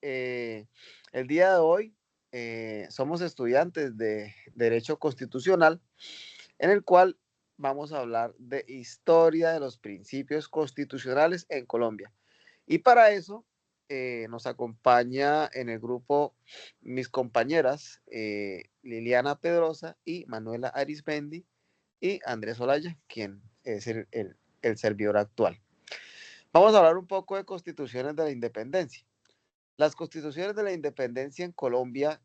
eh, el día de hoy somos estudiantes de Derecho Constitucional, en el cual vamos a hablar de historia de los principios constitucionales en Colombia. Y para eso nos acompaña en el grupo mis compañeras Liliana Pedrosa y Manuela Arismendi y Andrés Olaya, quien es el servidor actual. Vamos a hablar un poco de constituciones de la independencia. Las constituciones de la independencia en Colombia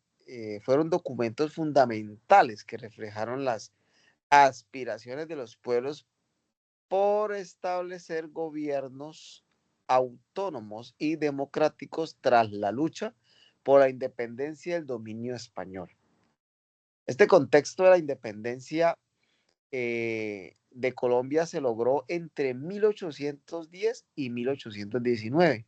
fueron documentos fundamentales que reflejaron las aspiraciones de los pueblos por establecer gobiernos autónomos y democráticos tras la lucha por la independencia del dominio español. Este contexto de la independencia de Colombia se logró entre 1810 y 1819.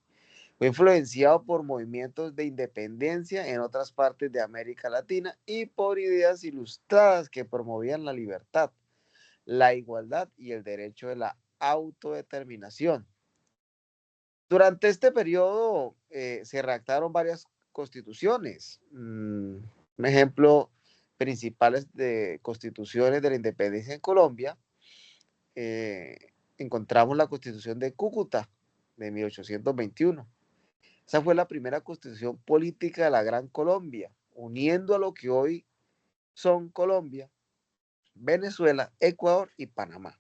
Fue influenciado por movimientos de independencia en otras partes de América Latina y por ideas ilustradas que promovían la libertad, la igualdad y el derecho de la autodeterminación. Durante este periodo se redactaron varias constituciones. Un ejemplo principales de constituciones de la independencia en Colombia, eh, encontramos la Constitución de Cúcuta de 1821. Esa fue la primera constitución política de la Gran Colombia, uniendo a lo que hoy son Colombia, Venezuela, Ecuador y Panamá.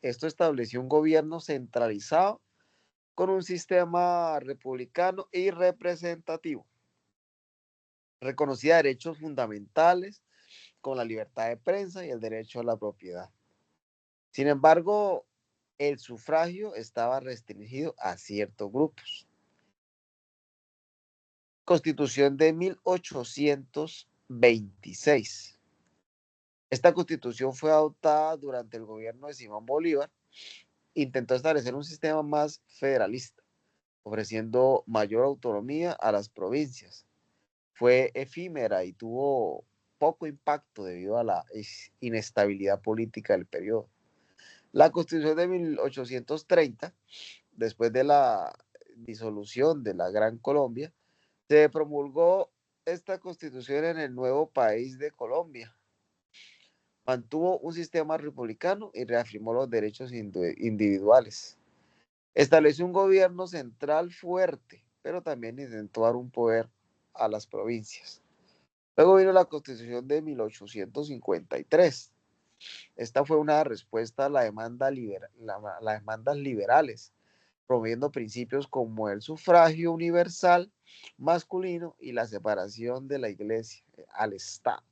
Esto estableció un gobierno centralizado con un sistema republicano y representativo. Reconocía derechos fundamentales como la libertad de prensa y el derecho a la propiedad. Sin embargo, el sufragio estaba restringido a ciertos grupos. Constitución de 1826. Esta constitución fue adoptada durante el gobierno de Simón Bolívar. Intentó establecer un sistema más federalista, ofreciendo mayor autonomía a las provincias. Fue efímera y tuvo poco impacto debido a la inestabilidad política del periodo. La Constitución de 1830, después de la disolución de la Gran Colombia, se promulgó esta constitución en el nuevo país de Colombia. Mantuvo un sistema republicano y reafirmó los derechos individuales. Estableció un gobierno central fuerte, pero también intentó dar un poder a las provincias. Luego vino la Constitución de 1853. Esta fue una respuesta a las demandas liberales, promoviendo principios como el sufragio universal masculino y la separación de la iglesia al Estado.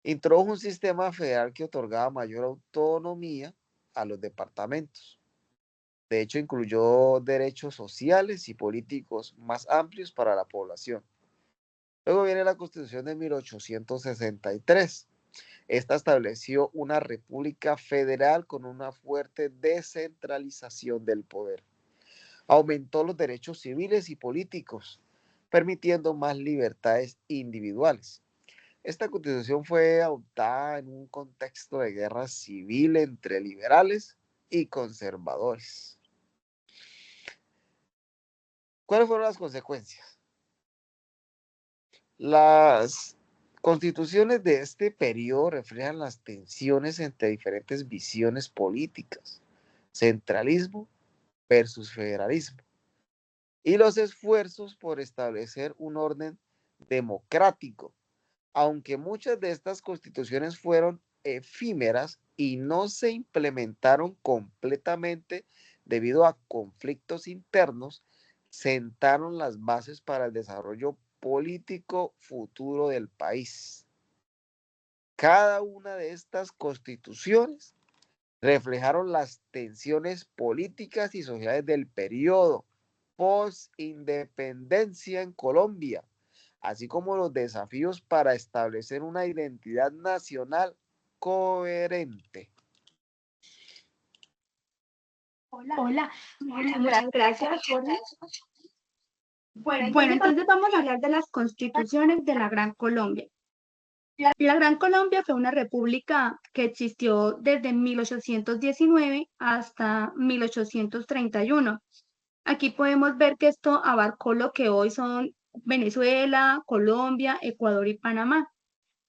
Introdujo un sistema federal que otorgaba mayor autonomía a los departamentos. De hecho, incluyó derechos sociales y políticos más amplios para la población. Luego viene la Constitución de 1863. Esta estableció una república federal con una fuerte descentralización del poder. Aumentó los derechos civiles y políticos, permitiendo más libertades individuales. Esta constitución fue adoptada en un contexto de guerra civil entre liberales y conservadores. ¿Cuáles fueron las consecuencias? Las constituciones de este periodo reflejan las tensiones entre diferentes visiones políticas, centralismo versus federalismo, y los esfuerzos por establecer un orden democrático, aunque muchas de estas constituciones fueron efímeras y no se implementaron completamente debido a conflictos internos, sentaron las bases para el desarrollo político futuro del país. Cada una de estas constituciones reflejaron las tensiones políticas y sociales del periodo post-independencia en Colombia, así como los desafíos para establecer una identidad nacional coherente. Hola, muchas gracias, Jorge. Bueno, entonces vamos a hablar de las constituciones de la Gran Colombia. La Gran Colombia fue una república que existió desde 1819 hasta 1831. Aquí podemos ver que esto abarcó lo que hoy son Venezuela, Colombia, Ecuador y Panamá.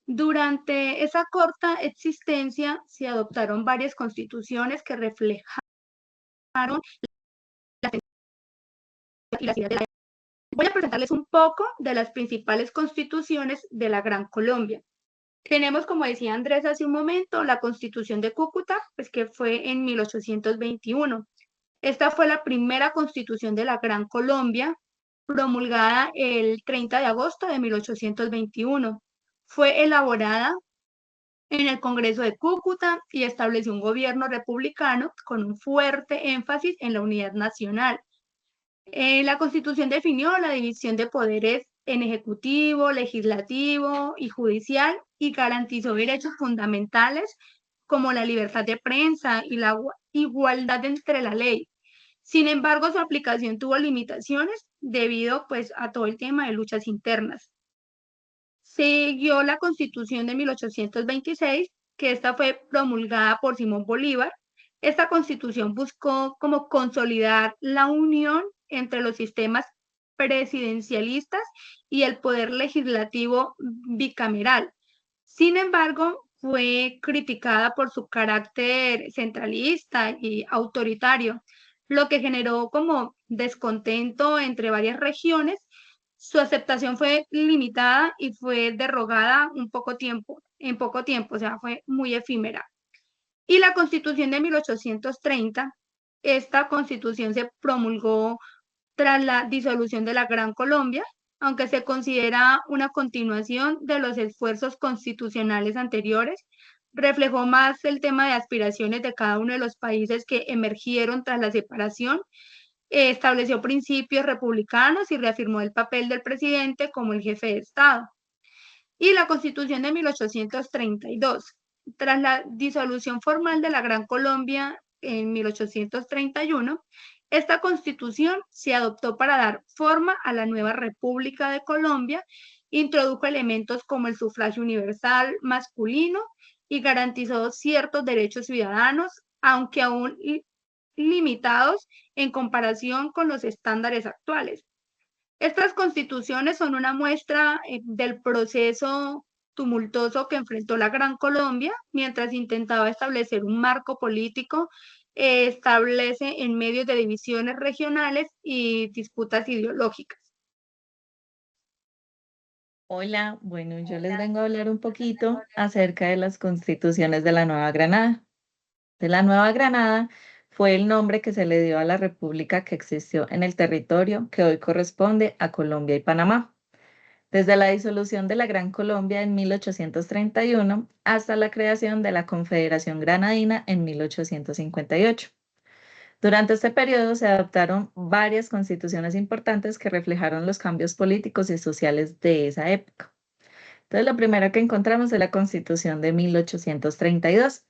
Durante esa corta existencia se adoptaron varias constituciones que reflejaron las ideas de la. Voy a presentarles un poco de las principales constituciones de la Gran Colombia. Tenemos, como decía Andrés hace un momento, la Constitución de Cúcuta, pues que fue en 1821. Esta fue la primera constitución de la Gran Colombia, promulgada el 30 de agosto de 1821. Fue elaborada en el Congreso de Cúcuta y estableció un gobierno republicano con un fuerte énfasis en la unidad nacional. La Constitución definió la división de poderes en ejecutivo, legislativo y judicial y garantizó derechos fundamentales como la libertad de prensa y la igualdad entre la ley. Sin embargo, su aplicación tuvo limitaciones debido pues, a todo el tema de luchas internas. Siguió la Constitución de 1826, que esta fue promulgada por Simón Bolívar. Esta Constitución buscó como consolidar la unión entre los sistemas presidencialistas y el poder legislativo bicameral. Sin embargo, fue criticada por su carácter centralista y autoritario, lo que generó como descontento entre varias regiones. Su aceptación fue limitada y fue derogada en poco tiempo, o sea, fue muy efímera. Y la Constitución de 1830, esta Constitución se promulgó tras la disolución de la Gran Colombia, aunque se considera una continuación de los esfuerzos constitucionales anteriores, reflejó más el tema de aspiraciones de cada uno de los países que emergieron tras la separación, estableció principios republicanos y reafirmó el papel del presidente como el jefe de Estado. Y la Constitución de 1832, tras la disolución formal de la Gran Colombia en 1831, esta constitución se adoptó para dar forma a la nueva República de Colombia, introdujo elementos como el sufragio universal masculino y garantizó ciertos derechos ciudadanos, aunque aún limitados en comparación con los estándares actuales. Estas constituciones son una muestra del proceso tumultuoso que enfrentó la Gran Colombia mientras intentaba establecer un marco político, establece en medio de divisiones regionales y disputas ideológicas. Hola, bueno, yo les vengo a hablar un poquito acerca de las constituciones de la Nueva Granada. De la Nueva Granada fue el nombre que se le dio a la república que existió en el territorio que hoy corresponde a Colombia y Panamá. Desde la disolución de la Gran Colombia en 1831 hasta la creación de la Confederación Granadina en 1858. Durante este periodo se adoptaron varias constituciones importantes que reflejaron los cambios políticos y sociales de esa época. Entonces, lo primero que encontramos es la Constitución de 1832.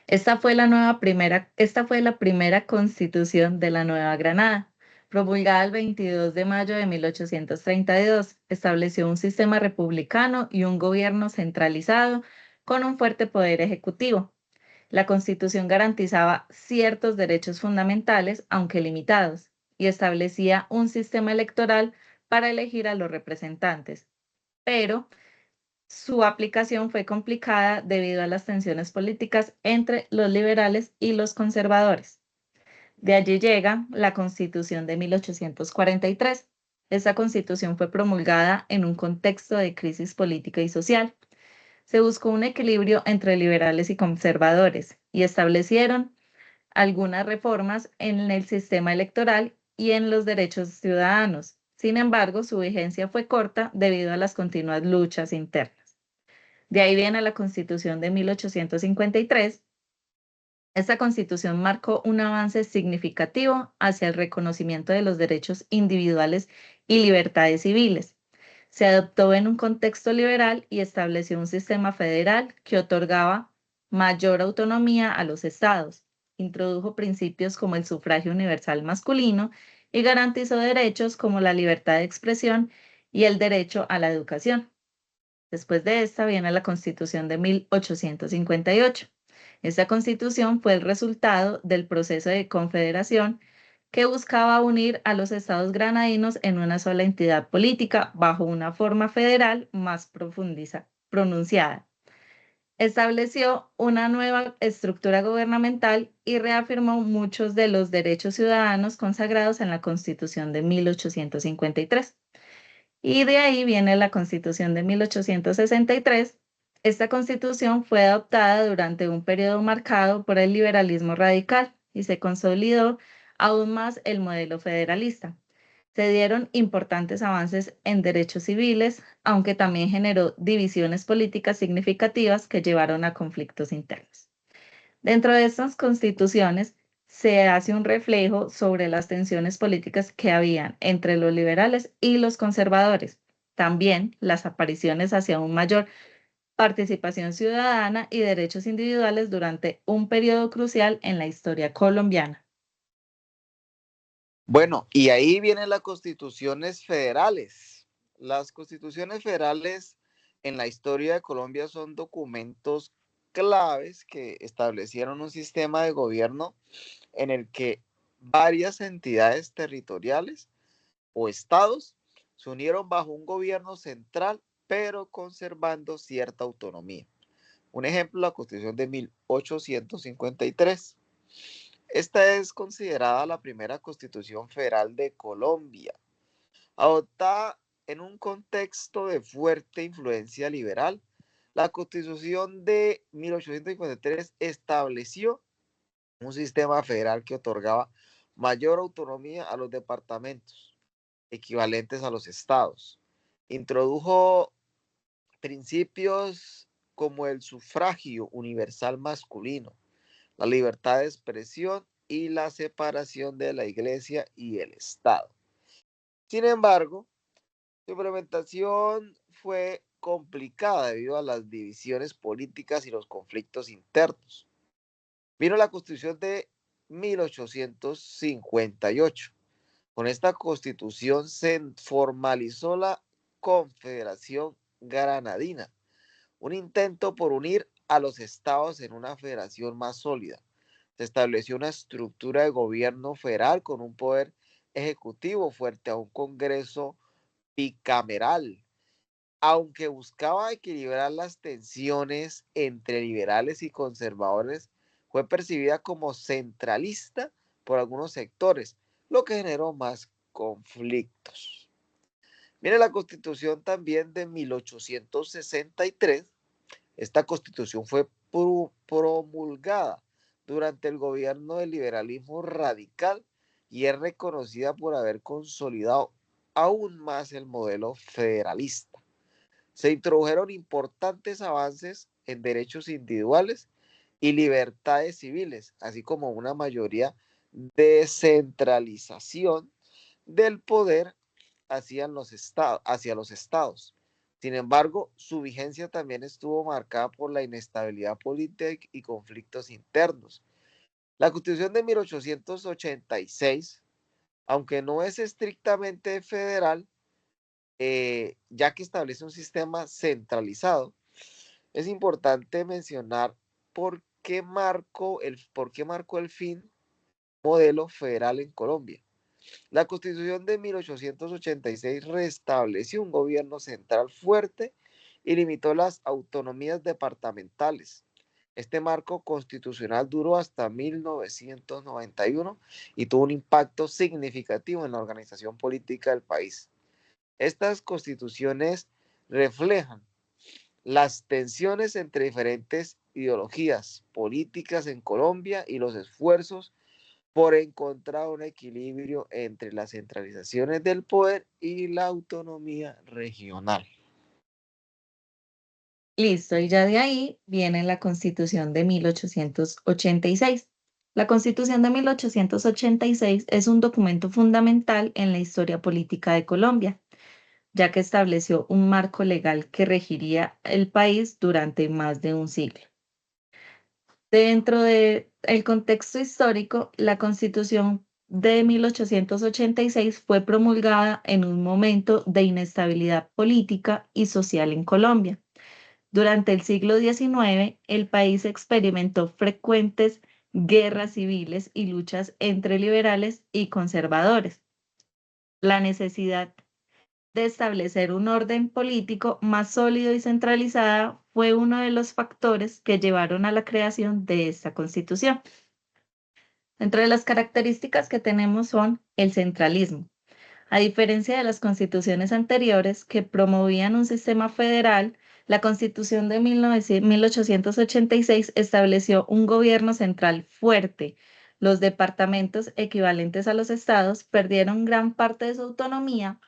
Esta fue la primera constitución de la Nueva Granada. Promulgada el 22 de mayo de 1832, estableció un sistema republicano y un gobierno centralizado con un fuerte poder ejecutivo. La Constitución garantizaba ciertos derechos fundamentales, aunque limitados, y establecía un sistema electoral para elegir a los representantes, pero su aplicación fue complicada debido a las tensiones políticas entre los liberales y los conservadores. De allí llega la Constitución de 1843. Esta Constitución fue promulgada en un contexto de crisis política y social. Se buscó un equilibrio entre liberales y conservadores y establecieron algunas reformas en el sistema electoral y en los derechos ciudadanos. Sin embargo, su vigencia fue corta debido a las continuas luchas internas. De ahí viene la Constitución de 1853. Esta Constitución marcó un avance significativo hacia el reconocimiento de los derechos individuales y libertades civiles. Se adoptó en un contexto liberal y estableció un sistema federal que otorgaba mayor autonomía a los estados. Introdujo principios como el sufragio universal masculino y garantizó derechos como la libertad de expresión y el derecho a la educación. Después de esta viene la Constitución de 1858. Esta Constitución fue el resultado del proceso de confederación que buscaba unir a los estados granadinos en una sola entidad política bajo una forma federal más pronunciada. Estableció una nueva estructura gubernamental y reafirmó muchos de los derechos ciudadanos consagrados en la Constitución de 1853. Y de ahí viene la Constitución de 1863. Esta Constitución fue adoptada durante un periodo marcado por el liberalismo radical y se consolidó aún más el modelo federalista. Se dieron importantes avances en derechos civiles, aunque también generó divisiones políticas significativas que llevaron a conflictos internos. Dentro de estas constituciones se hace un reflejo sobre las tensiones políticas que habían entre los liberales y los conservadores. También las apariciones hacia un mayor participación ciudadana y derechos individuales durante un periodo crucial en la historia colombiana. Bueno, y ahí vienen las constituciones federales. Las constituciones federales en la historia de Colombia son documentos claves que establecieron un sistema de gobierno en el que varias entidades territoriales o estados se unieron bajo un gobierno central, pero conservando cierta autonomía. Un ejemplo, la Constitución de 1853. Esta es considerada la primera constitución federal de Colombia, adoptada en un contexto de fuerte influencia liberal. La Constitución de 1853 estableció un sistema federal que otorgaba mayor autonomía a los departamentos, equivalentes a los estados. Introdujo principios como el sufragio universal masculino, la libertad de expresión y la separación de la iglesia y el Estado. Sin embargo, su implementación fue complicada debido a las divisiones políticas y los conflictos internos. Vino la Constitución de 1858. Con esta Constitución se formalizó la Confederación Granadina, un intento por unir a los estados en una federación más sólida. Se estableció una estructura de gobierno federal con un poder ejecutivo fuerte a un Congreso bicameral, aunque buscaba equilibrar las tensiones entre liberales y conservadores, fue percibida como centralista por algunos sectores, lo que generó más conflictos. Mire la Constitución también de 1863. Esta Constitución fue promulgada durante el gobierno del liberalismo radical y es reconocida por haber consolidado aún más el modelo federalista. Se introdujeron importantes avances en derechos individuales y libertades civiles, así como una mayoría descentralización del poder hacia los estados. Sin embargo, su vigencia también estuvo marcada por la inestabilidad política y conflictos internos. La Constitución de 1886, aunque no es estrictamente federal, ya que establece un sistema centralizado, es importante mencionar por qué marcó el fin modelo federal en Colombia. La Constitución de 1886 restableció un gobierno central fuerte y limitó las autonomías departamentales. Este marco constitucional duró hasta 1991 y tuvo un impacto significativo en la organización política del país. Estas constituciones reflejan las tensiones entre diferentes ideologías políticas en Colombia y los esfuerzos por encontrar un equilibrio entre las centralizaciones del poder y la autonomía regional. Listo, y ya de ahí viene la Constitución de 1886. La Constitución de 1886 es un documento fundamental en la historia política de Colombia, ya que estableció un marco legal que regiría el país durante más de un siglo. Dentro del contexto histórico, la Constitución de 1886 fue promulgada en un momento de inestabilidad política y social en Colombia. Durante el siglo XIX, el país experimentó frecuentes guerras civiles y luchas entre liberales y conservadores. La necesidad de establecer un orden político más sólido y centralizado fue uno de los factores que llevaron a la creación de esta Constitución. Dentro de las características que tenemos son el centralismo. A diferencia de las constituciones anteriores que promovían un sistema federal, la Constitución de 1886 estableció un gobierno central fuerte. Los departamentos equivalentes a los estados perdieron gran parte de su autonomía,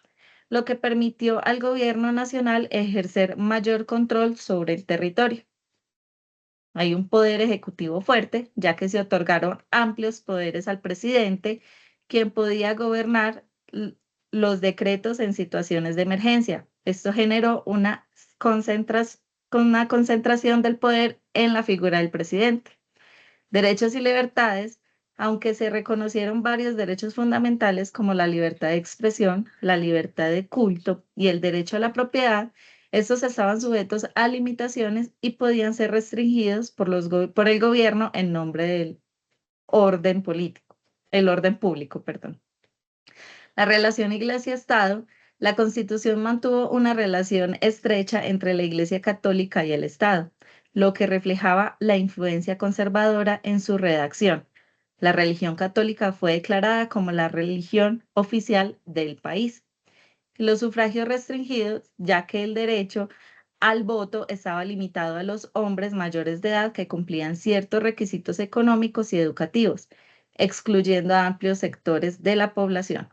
lo que permitió al gobierno nacional ejercer mayor control sobre el territorio. Hay un poder ejecutivo fuerte, ya que se otorgaron amplios poderes al presidente, quien podía gobernar los decretos en situaciones de emergencia. Esto generó una concentración del poder en la figura del presidente. Derechos y libertades, aunque se reconocieron varios derechos fundamentales como la libertad de expresión, la libertad de culto y el derecho a la propiedad, estos estaban sujetos a limitaciones y podían ser restringidos por el gobierno en nombre del orden político, el orden público, perdón. La relación Iglesia-Estado, la Constitución mantuvo una relación estrecha entre la Iglesia Católica y el Estado, lo que reflejaba la influencia conservadora en su redacción. La religión católica fue declarada como la religión oficial del país. Los sufragios restringidos, ya que el derecho al voto estaba limitado a los hombres mayores de edad que cumplían ciertos requisitos económicos y educativos, excluyendo a amplios sectores de la población.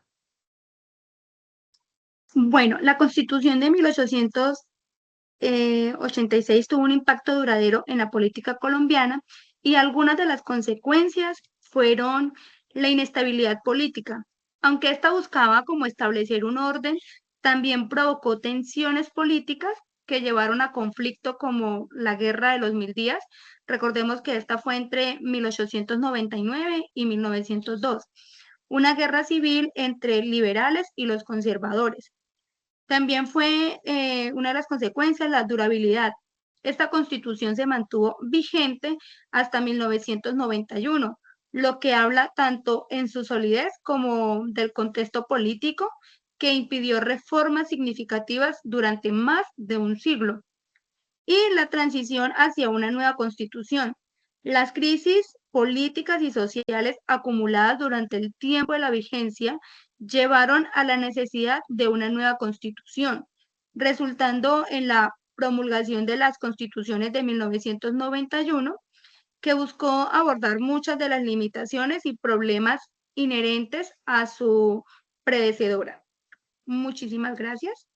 Bueno, la Constitución de 1886 tuvo un impacto duradero en la política colombiana y algunas de las consecuencias fueron la inestabilidad política. Aunque esta buscaba como establecer un orden, también provocó tensiones políticas que llevaron a conflicto como la Guerra de los Mil Días. Recordemos que esta fue entre 1899 y 1902, una guerra civil entre liberales y los conservadores. También fue una de las consecuencias la durabilidad. Esta constitución se mantuvo vigente hasta 1991, lo que habla tanto en su solidez como del contexto político que impidió reformas significativas durante más de un siglo. Y la transición hacia una nueva constitución. Las crisis políticas y sociales acumuladas durante el tiempo de la vigencia llevaron a la necesidad de una nueva constitución, resultando en la promulgación de las constituciones de 1991, que buscó abordar muchas de las limitaciones y problemas inherentes a su predecesora. Muchísimas gracias.